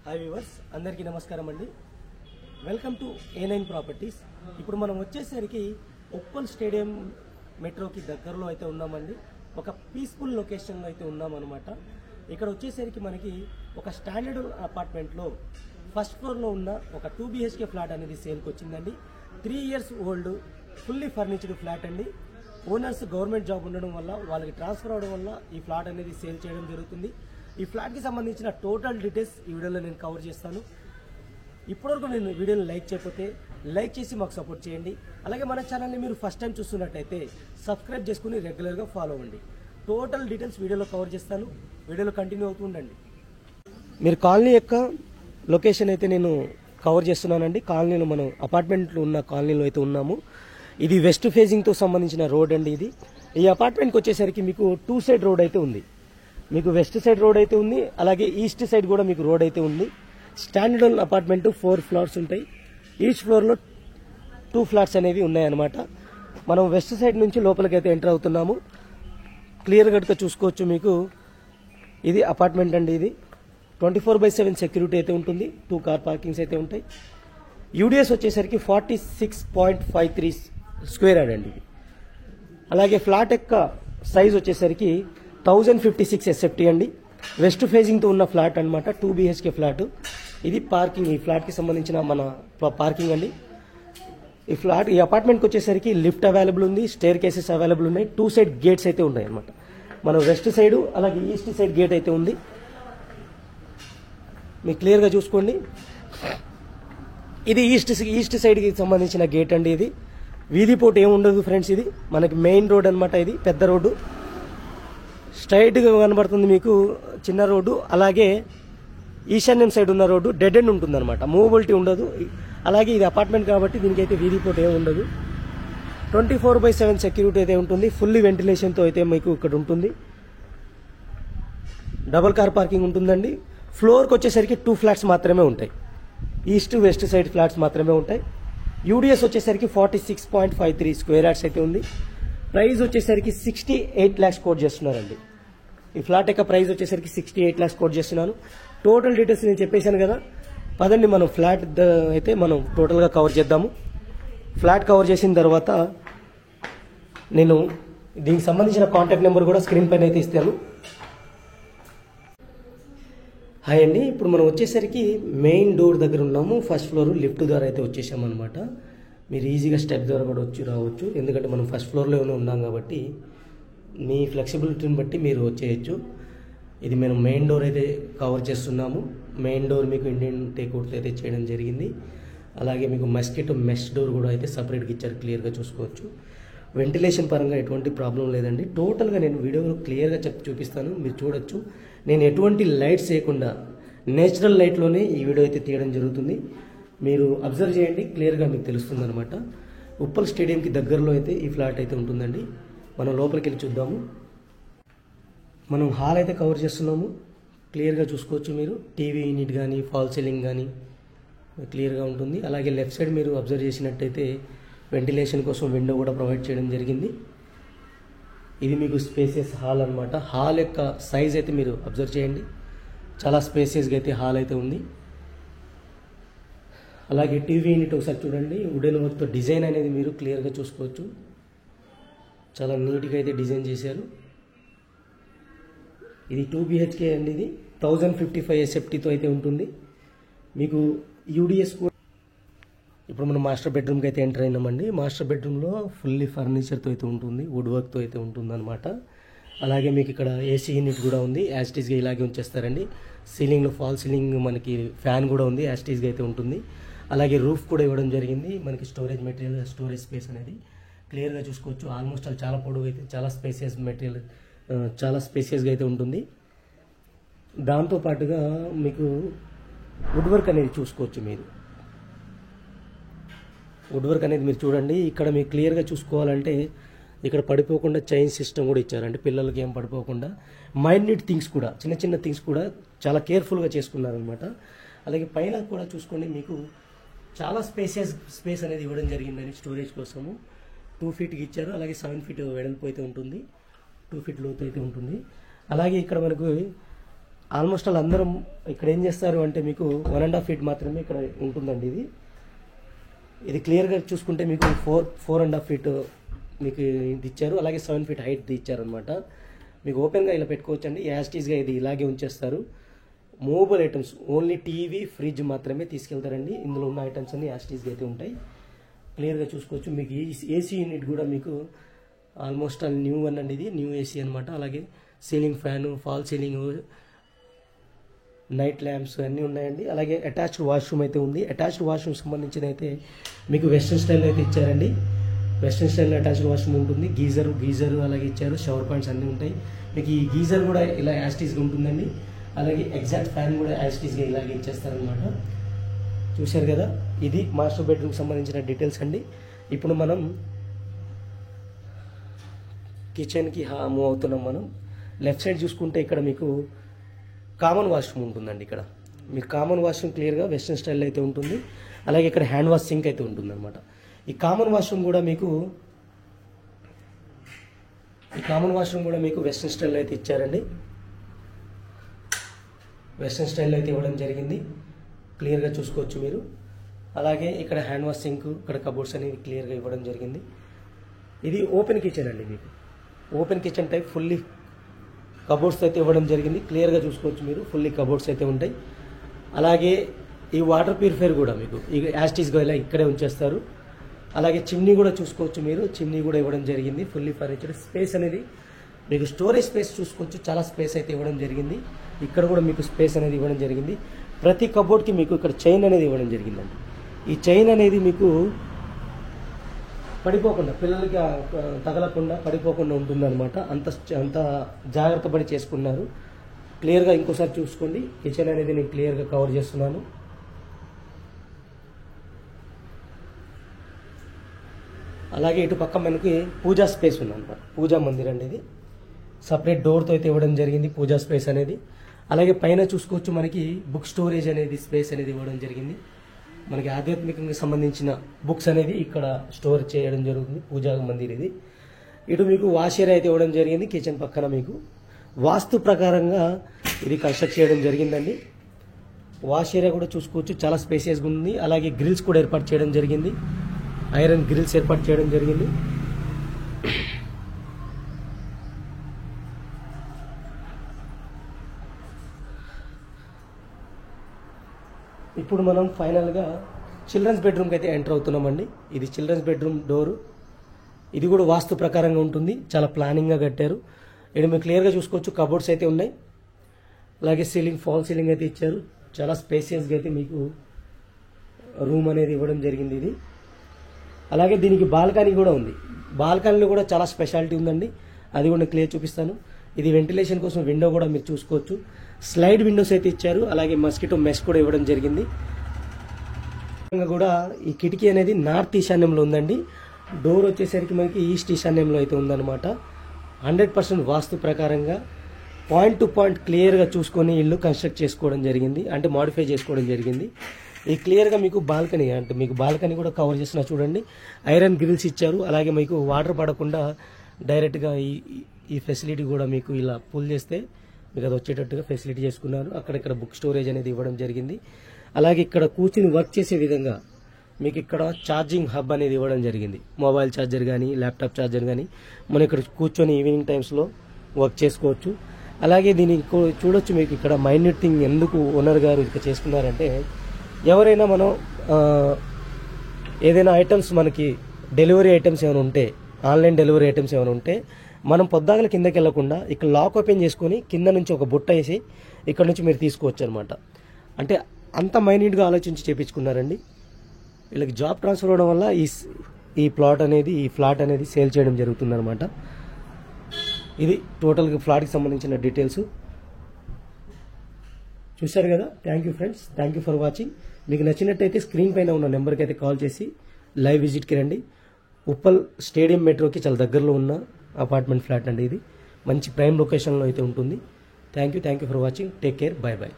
Hi viewers, అందరికీ నమస్కారం అండి. Welcome to A9 properties. ఇప్పుడు మనం వచ్చేసరికి ఉప్పల్ స్టేడియం మెట్రోకి దగ్గరలో అయితే ఉన్నామండి. ఒక పీస్ఫుల్ లొకేషన్లో అయితే ఉన్నామన్నమాట. ఇక్కడ వచ్చేసరికి మనకి ఒక స్టాండర్డ్ అపార్ట్మెంట్లో ఫస్ట్ ఫ్లోర్లో ఉన్న ఒక 2 BHK ఫ్లాట్ అనేది సేల్కి వచ్చిందండి. 3 years ఓల్డ్ ఫుల్లీ ఫర్నిచర్డ్ ఫ్లాట్ అండి. ఓనర్స్ గవర్నమెంట్ జాబ్ ఉండడం వల్ల వాళ్ళకి ట్రాన్స్ఫర్ అవడం వల్ల ఈ ఫ్లాట్ అనేది సేల్ చేయడం జరుగుతుంది. ఈ ఫ్లాట్కి సంబంధించిన టోటల్ డీటెయిల్స్ ఈ వీడియోలో నేను కవర్ చేస్తాను. ఇప్పటివరకు నేను వీడియోని లైక్ చేయకపోతే లైక్ చేసి మాకు సపోర్ట్ చేయండి. అలాగే మన ఛానల్ని మీరు ఫస్ట్ టైం చూస్తున్నట్టయితే సబ్స్క్రైబ్ చేసుకుని రెగ్యులర్గా ఫాలో అవ్వండి. టోటల్ డీటెయిల్స్ వీడియోలో కవర్ చేస్తాను. వీడియోలో కంటిన్యూ అవుతూ ఉండండి. మీరు కాలనీ యొక్క లొకేషన్ అయితే నేను కవర్ చేస్తున్నానండి. కాలనీలో మనం అపార్ట్మెంట్లో ఉన్న కాలనీలో అయితే ఉన్నాము. ఇది వెస్ట్ ఫేజింగ్తో సంబంధించిన రోడ్ అండి. ఈ అపార్ట్మెంట్కి వచ్చేసరికి మీకు 2 సైడ్ రోడ్ అయితే ఉంది. మీకు వెస్ట్ సైడ్ రోడ్ అయితే ఉంది, అలాగే ఈస్ట్ సైడ్ కూడా మీకు రోడ్ అయితే ఉంది. స్టాండర్డ్ అపార్ట్మెంట్ 4 ఫ్లోర్స్ ఉంటాయి. ఈచ్ ఫ్లోర్లో 2 ఫ్లాట్స్ అనేవి ఉన్నాయన్నమాట. మనం వెస్ట్ సైడ్ నుంచి లోపలికి అయితే ఎంటర్ అవుతున్నాము. క్లియర్ కట్గా చూసుకోవచ్చు. మీకు ఇది అపార్ట్మెంట్ అండి. ఇది 24/7 సెక్యూరిటీ అయితే ఉంటుంది. 2 కార్ పార్కింగ్స్ అయితే ఉంటాయి. యూడిఎస్ వచ్చేసరికి 46.53 స్క్వేర్ యార్డ్ అండి ఇది. అలాగే ఫ్లాట్ యొక్క సైజ్ వచ్చేసరికి 1056 SFT అండి. వెస్ట్ ఫేజింగ్తో ఉన్న ఫ్లాట్ అనమాట. 2 BHK ఫ్లాట్. ఇది పార్కింగ్. ఈ ఫ్లాట్కి సంబంధించిన మన పార్కింగ్ అండి. ఈ అపార్ట్మెంట్కి వచ్చేసరికి లిఫ్ట్ అవైలబుల్ ఉంది, స్టేర్ కేసెస్ అవైలబుల్ ఉన్నాయి. 2 సైడ్ గేట్స్ అయితే ఉన్నాయి అనమాట. మన వెస్ట్ సైడ్ అలాగే ఈస్ట్ సైడ్ గేట్ అయితే ఉంది. మీకు క్లియర్గా చూసుకోండి. ఇది ఈస్ట్ సైడ్కి సంబంధించిన గేట్ అండి. ఇది వీధి పోటు ఏముండదు ఫ్రెండ్స్. ఇది మనకి మెయిన్ రోడ్ అనమాట. ఇది పెద్ద రోడ్డు, స్ట్రైట్గా కనబడుతుంది మీకు. చిన్న రోడ్డు, అలాగే ఈశాన్యం సైడ్ ఉన్న రోడ్డు డెడ్ ఎండ్ ఉంటుంది అనమాట. మూవబిలిటీ ఉండదు. అలాగే ఇది అపార్ట్మెంట్ కాబట్టి దీనికైతే వీధి పోటు ఏమి ఉండదు. 24/7 సెక్యూరిటీ అయితే ఉంటుంది. ఫుల్లీ వెంటిలేషన్తో అయితే మీకు ఇక్కడ ఉంటుంది. డబుల్ కార్ పార్కింగ్ ఉంటుందండి. ఫ్లోర్కి వచ్చేసరికి 2 ఫ్లాట్స్ మాత్రమే ఉంటాయి. ఈస్ట్ వెస్ట్ సైడ్ ఫ్లాట్స్ మాత్రమే ఉంటాయి. యూడిఎస్ వచ్చేసరికి 46.53 స్క్వేర్ యార్డ్స్ అయితే ఉంది. ప్రైస్ వచ్చేసరికి 68 lakhs కోట్ చేస్తున్నారండి. ఈ ఫ్లాట్ యొక్క ప్రైస్ వచ్చేసరికి 68 lakhs కోట్ చేస్తున్నాను. టోటల్ డీటెయిల్స్ నేను చెప్పేశాను కదా. పదండి మనం ఫ్లాట్ అయితే మనం టోటల్గా కవర్ చేద్దాము. ఫ్లాట్ కవర్ చేసిన తర్వాత నేను దీనికి సంబంధించిన కాంటాక్ట్ నెంబర్ కూడా స్క్రీన్ పైన అయితే ఇస్తాను. హాయ్ అండి. ఇప్పుడు మనం వచ్చేసరికి మెయిన్ డోర్ దగ్గర ఉన్నాము. ఫస్ట్ ఫ్లోర్ లిఫ్ట్ ద్వారా అయితే వచ్చేసాము అనమాట. మీరు ఈజీగా స్టెప్ ద్వారా కూడా వచ్చి రావచ్చు. ఎందుకంటే మనం ఫస్ట్ ఫ్లోర్లోనే ఉన్నాం కాబట్టి మీ ఫ్లెక్సిబిలిటీని బట్టి మీరు వచ్చేయచ్చు. ఇది మేము మెయిన్ డోర్ అయితే కవర్ చేస్తున్నాము. మెయిన్ డోర్ మీకు ఇండియన్ టేక్అవుట్ అయితే చేయడం జరిగింది. అలాగే మీకు మస్కిటో మెష్ డోర్ కూడా అయితే సపరేట్గా ఇచ్చారు. క్లియర్గా చూసుకోవచ్చు. వెంటిలేషన్ పరంగా ఎటువంటి ప్రాబ్లం లేదండి. టోటల్గా నేను వీడియోలో క్లియర్గా చూపిస్తాను. మీరు చూడొచ్చు. నేను ఎటువంటి లైట్స్ వేయకుండా నేచురల్ లైట్లోనే ఈ వీడియో అయితే తీయడం జరుగుతుంది. మీరు అబ్జర్వ్ చేయండి, క్లియర్గా మీకు తెలుస్తుంది అనమాట. ఉప్పల్ స్టేడియంకి దగ్గరలో అయితే ఈ ఫ్లాట్ అయితే ఉంటుందండి. మనం లోపలికి వెళ్ళి చూద్దాము. మనం హాల్ అయితే కవర్ చేస్తున్నాము. క్లియర్గా చూసుకోవచ్చు. మీరు టీవీ యూనిట్ కానీ ఫాల్ సీలింగ్ కానీ క్లియర్గా ఉంటుంది. అలాగే లెఫ్ట్ సైడ్ మీరు అబ్జర్వ్ చేసినట్టయితే వెంటిలేషన్ కోసం విండో కూడా ప్రొవైడ్ చేయడం జరిగింది. ఇది మీకు స్పేసియస్ హాల్ అనమాట. హాల్ యొక్క సైజ్ అయితే మీరు అబ్జర్వ్ చేయండి. చాలా స్పేసియస్గా అయితే హాల్ అయితే ఉంది. అలాగే టీవీ యూనిట్ ఒకసారి చూడండి. వుడెన్ వర్క్తో డిజైన్ అనేది మీరు క్లియర్గా చూసుకోవచ్చు. చాలా నీట్గా అయితే డిజైన్ చేశారు. ఇది 2 BHK అండి. ఇది 1055 SFTతో అయితే ఉంటుంది. మీకు యూడిఎస్ కూడా. ఇప్పుడు మనం మాస్టర్ బెడ్రూమ్కి అయితే ఎంటర్ అయినామండి. మాస్టర్ బెడ్రూమ్లో ఫుల్లీ ఫర్నిచర్తో అయితే ఉంటుంది, వుడ్ వర్క్తో అయితే ఉంటుంది అనమాట. అలాగే మీకు ఇక్కడ ఏసీ యూనిట్ కూడా ఉంది. యాస్టీస్గా ఇలాగే ఉంచేస్తారండి. సీలింగ్లో ఫాల్ సీలింగ్ మనకి ఫ్యాన్ కూడా ఉంది. యాస్టీస్గా అయితే ఉంటుంది. అలాగే రూఫ్ కూడా ఇవ్వడం జరిగింది. మనకి స్టోరేజ్ మెటీరియల్, స్టోరేజ్ స్పేస్ అనేది క్లియర్గా చూసుకోవచ్చు. ఆల్మోస్ట్ చాలా పొడవు అయితే చాలా స్పేసియస్ మెటీరియల్, చాలా స్పేసియస్గా అయితే ఉంటుంది. దాంతోపాటుగా మీకు వుడ్ వర్క్ అనేది చూసుకోవచ్చు. మీరు వుడ్ వర్క్ అనేది మీరు చూడండి. ఇక్కడ మీకు క్లియర్గా చూసుకోవాలంటే ఇక్కడ పడిపోకుండా చైన్ సిస్టమ్ కూడా ఇచ్చారంటే పిల్లలకి ఏం పడిపోకుండా మైన్యూట్ థింగ్స్ కూడా, చిన్న చిన్న థింగ్స్ కూడా చాలా కేర్ఫుల్గా చేసుకున్నారనమాట. అలాగే పైన కూడా చూసుకోండి. మీకు చాలా స్పేస్ అనేది ఇవ్వడం జరిగిందని స్టోరేజ్ కోసము. 2 feetకి ఇచ్చారు. అలాగే 7 feet వెడల్పు అయితే ఉంటుంది. 2 feet లోతు అయితే ఉంటుంది. అలాగే ఇక్కడ మనకు ఆల్మోస్ట్ ఆల్ అందరం ఇక్కడ ఏం చేస్తారు అంటే మీకు 1.5 ఫీట్ మాత్రమే ఇక్కడ ఉంటుందండి. ఇది క్లియర్గా చూసుకుంటే మీకు 4.5 ఫీట్ మీకు ఇది ఇచ్చారు. అలాగే 7 ఫీట్ హైట్ ఇచ్చారు అనమాట. మీకు ఓపెన్గా ఇలా పెట్టుకోవచ్చండి. యాస్టీస్గా ఇది ఇలాగే ఉంచేస్తారు. Movable items only TV fridge మాత్రమే తీసుకెళ్తారండి. ఇందులో ఉన్న ఐటమ్స్ అన్ని యాస్టీస్గా అయితే ఉంటాయి. క్లియర్గా చూసుకోవచ్చు. మీకు ఏసీ యూనిట్ కూడా మీకు ఆల్మోస్ట్ ఆల్ న్యూ వన్ అండి. ఇది న్యూ ఏసీ అనమాట. అలాగే ceiling fan, fall ceiling, night lamps అన్నీ ఉన్నాయండి. అలాగే అటాచ్డ్ వాష్రూమ్ అయితే ఉంది. అటాచ్డ్ వాష్రూమ్ సంబంధించిన అయితే మీకు వెస్ట్రన్ స్టైల్ అయితే ఇచ్చారండి. వెస్ట్రన్ స్టైల్ అటాచ్డ్ వాష్రూమ్ ఉంటుంది. గీజర్ అలాగే ఇచ్చారు. షవర్ పాయింట్స్ అన్నీ ఉంటాయి. మీకు ఈ గీజర్ కూడా ఇలా యాస్టీస్గా ఉంటుందండి. అలాగే ఎగ్జాక్ట్ ఫ్యాన్ కూడా యాస్టీస్గా ఇలాగే ఇచ్చేస్తారనమాట. చూశారు కదా, ఇది మాస్టర్ బెడ్రూమ్కి సంబంధించిన డీటెయిల్స్ అండి. ఇప్పుడు మనం కిచెన్కి మూవ్ అవుతున్నాం. మనం లెఫ్ట్ సైడ్ చూసుకుంటే ఇక్కడ మీకు కామన్ వాష్రూమ్ ఉంటుందండి. ఇక్కడ మీకు కామన్ వాష్రూమ్ క్లియర్గా వెస్ట్రన్ స్టైల్ అయితే ఉంటుంది. అలాగే ఇక్కడ హ్యాండ్ వాష్ సింక్ అయితే ఉంటుంది అనమాట. ఈ కామన్ వాష్రూమ్ కూడా మీకు వెస్ట్రన్ స్టైల్ అయితే ఇచ్చారండి. వెస్ట్రన్ స్టైల్ అయితే ఇవ్వడం జరిగింది. క్లియర్గా చూసుకోవచ్చు మీరు. అలాగే ఇక్కడ హ్యాండ్ వాష్ సింక్, ఇక్కడ కబోర్డ్స్ అనేవి క్లియర్గా ఇవ్వడం జరిగింది. ఇది ఓపెన్ కిచెన్ అండి. మీకు open kitchen type fully cupboards అయితే ఇవ్వడం జరిగింది. క్లియర్గా చూసుకోవచ్చు మీరు. ఫుల్లీ కబోర్డ్స్ అయితే ఉంటాయి. అలాగే ఈ వాటర్ ప్యూరిఫైర్ కూడా మీకు యాస్టీస్గా ఇలా ఇక్కడే ఉంచేస్తారు. అలాగే చిమ్నీ కూడా చూసుకోవచ్చు మీరు. చిమ్నీ కూడా ఇవ్వడం జరిగింది. ఫుల్లీ ఫర్నిచర్డ్. స్పేస్ అనేది మీకు స్టోరేజ్ స్పేస్ చూసుకోవచ్చు. చాలా స్పేస్ అయితే ఇవ్వడం జరిగింది. ఇక్కడ కూడా మీకు స్పేస్ అనేది ఇవ్వడం జరిగింది. ప్రతి కబోర్డ్కి మీకు ఇక్కడ చైన్ అనేది ఇవ్వడం జరిగిందండి. ఈ చైన్ అనేది మీకు పడిపోకుండా, పిల్లలకి తగలకుండా పడిపోకుండా ఉంటుందన్నమాట. అంత జాగ్రత్త పడి చేసుకున్నారు. క్లియర్గా ఇంకోసారి చూసుకోండి. కిచెన్ అనేది నేను క్లియర్గా కవర్ చేస్తున్నాను. అలాగే ఇటు పక్క మనకి పూజా స్పేస్ ఉందన్నమాట. పూజా మందిర్ అండి. ఇది సపరేట్ డోర్తో అయితే ఇవ్వడం జరిగింది పూజా స్పేస్ అనేది. అలాగే పైన చూసుకోవచ్చు మనకి బుక్ స్టోరేజ్ అనేది స్పేస్ అనేది ఇవ్వడం జరిగింది. మనకి ఆధ్యాత్మికంగా సంబంధించిన బుక్స్ అనేది ఇక్కడ స్టోర్ చేయడం జరుగుతుంది. పూజా మందిర్ ఇది. ఇటు మీకు వాష్ ఏరియా అయితే ఇవ్వడం జరిగింది. కిచెన్ పక్కన మీకు వాస్తు ప్రకారంగా ఇది కన్స్ట్రక్ట్ చేయడం జరిగిందండి. వాష్ ఏరియా కూడా చూసుకోవచ్చు. చాలా స్పేసియస్గా ఉంది. అలాగే గ్రిల్స్ కూడా ఏర్పాటు చేయడం జరిగింది. ఐరన్ గ్రిల్స్ ఏర్పాటు చేయడం జరిగింది. ఇప్పుడు మనం ఫైనల్గా చిల్డ్రన్స్ బెడ్రూమ్కి అయితే ఎంటర్ అవుతున్నామండి. ఇది చిల్డ్రన్స్ బెడ్రూమ్ డోరు. ఇది కూడా వాస్తు ప్రకారంగా ఉంటుంది. చాలా ప్లానింగ్గా కట్టారు. ఇక్కడ మీరు క్లియర్గా చూసుకోవచ్చు. కబోర్డ్స్ అయితే ఉన్నాయి. అలాగే సీలింగ్, ఫాల్ సీలింగ్ అయితే ఇచ్చారు. చాలా స్పేసియస్గా అయితే మీకు రూమ్ అనేది ఇవ్వడం జరిగింది. ఇది అలాగే దీనికి బాల్కనీ కూడా ఉంది. బాల్కనీలో కూడా చాలా స్పెషాలిటీ ఉందండి. అది కూడా క్లియర్ చూపిస్తాను. ఇది వెంటిలేషన్ కోసం విండో కూడా మీరు చూసుకోవచ్చు. స్లైడ్ విండోస్ అయితే ఇచ్చారు. అలాగే మస్కిటో మెష్ కూడా ఇవ్వడం జరిగింది. కూడా ఈ కిటికీ అనేది నార్త్ ఈశాన్యంలో ఉందండి. డోర్ వచ్చేసరికి మనకి ఈస్ట్ ఈశాన్యంలో అయితే ఉందన్నమాట. 100% వాస్తు ప్రకారంగా పాయింట్ టు పాయింట్ క్లియర్గా చూసుకొని ఇల్లు కన్స్ట్రక్ట్ చేసుకోవడం జరిగింది. అంటే మాడిఫై చేసుకోవడం జరిగింది. ఈ క్లియర్గా మీకు బాల్కనీ, అంటే మీకు బాల్కనీ కూడా కవర్ చేస్తున్నా చూడండి. ఐరన్ గ్రిల్స్ ఇచ్చారు. అలాగే మీకు వాటర్ పడకుండా డైరెక్ట్గా ఈ ఫెసిలిటీ కూడా మీకు ఇలా పుల్ చేస్తే మీకు అది వచ్చేటట్టుగా ఫెసిలిటీ చేసుకున్నారు. అక్కడిక్కడ బుక్ స్టోరేజ్ అనేది ఇవ్వడం జరిగింది. అలాగే ఇక్కడ కూర్చుని వర్క్ చేసే విధంగా మీకు ఇక్కడ ఛార్జింగ్ హబ్ అనేది ఇవ్వడం జరిగింది. మొబైల్ ఛార్జర్ కానీ, ల్యాప్టాప్ ఛార్జర్ కానీ మనం ఇక్కడ కూర్చొని ఈవినింగ్ టైమ్స్లో వర్క్ చేసుకోవచ్చు. అలాగే దీన్ని చూడొచ్చు. మీకు ఇక్కడ మైన్యూట్ థింగ్ ఎందుకు ఓనర్ గారు ఇక్కడ చేసుకున్నారంటే, ఎవరైనా మనం ఏదైనా ఐటమ్స్ మనకి డెలివరీ ఐటమ్స్ ఏమైనా ఉంటే, ఆన్లైన్ డెలివరీ ఐటమ్స్ ఏమైనా ఉంటే మనం పొద్దాగల కిందకి వెళ్లకుండా ఇక్కడ లాక్ ఓపెన్ చేసుకొని కింద నుంచి ఒక బుట్ట వేసి ఇక్కడ నుంచి మీరు తీసుకోవచ్చు అనమాట. అంటే అంత మైన్యూట్గా ఆలోచించి చేపించుకున్నారండి. వీళ్ళకి జాబ్ ట్రాన్స్ఫర్ అవడం వల్ల ఈ ఫ్లాట్ అనేది సేల్ చేయడం జరుగుతుందన్నమాట. ఇది టోటల్గా ఫ్లాట్కి సంబంధించిన డీటెయిల్స్ చూశారు కదా. Thank you friends, thank you for watching. మీకు నచ్చినట్టయితే స్క్రీన్ పైన ఉన్న నెంబర్కి అయితే కాల్ చేసి లైవ్ విజిట్కి రండి. ఉప్పల్ స్టేడియం మెట్రోకి చాలా దగ్గరలో ఉన్న అపార్ట్మెంట్ ఫ్లాట్ అండి. ఇది మంచి ప్రైమ్ లొకేషన్లో అయితే ఉంటుంది. Thank you for watching. Take care. By by.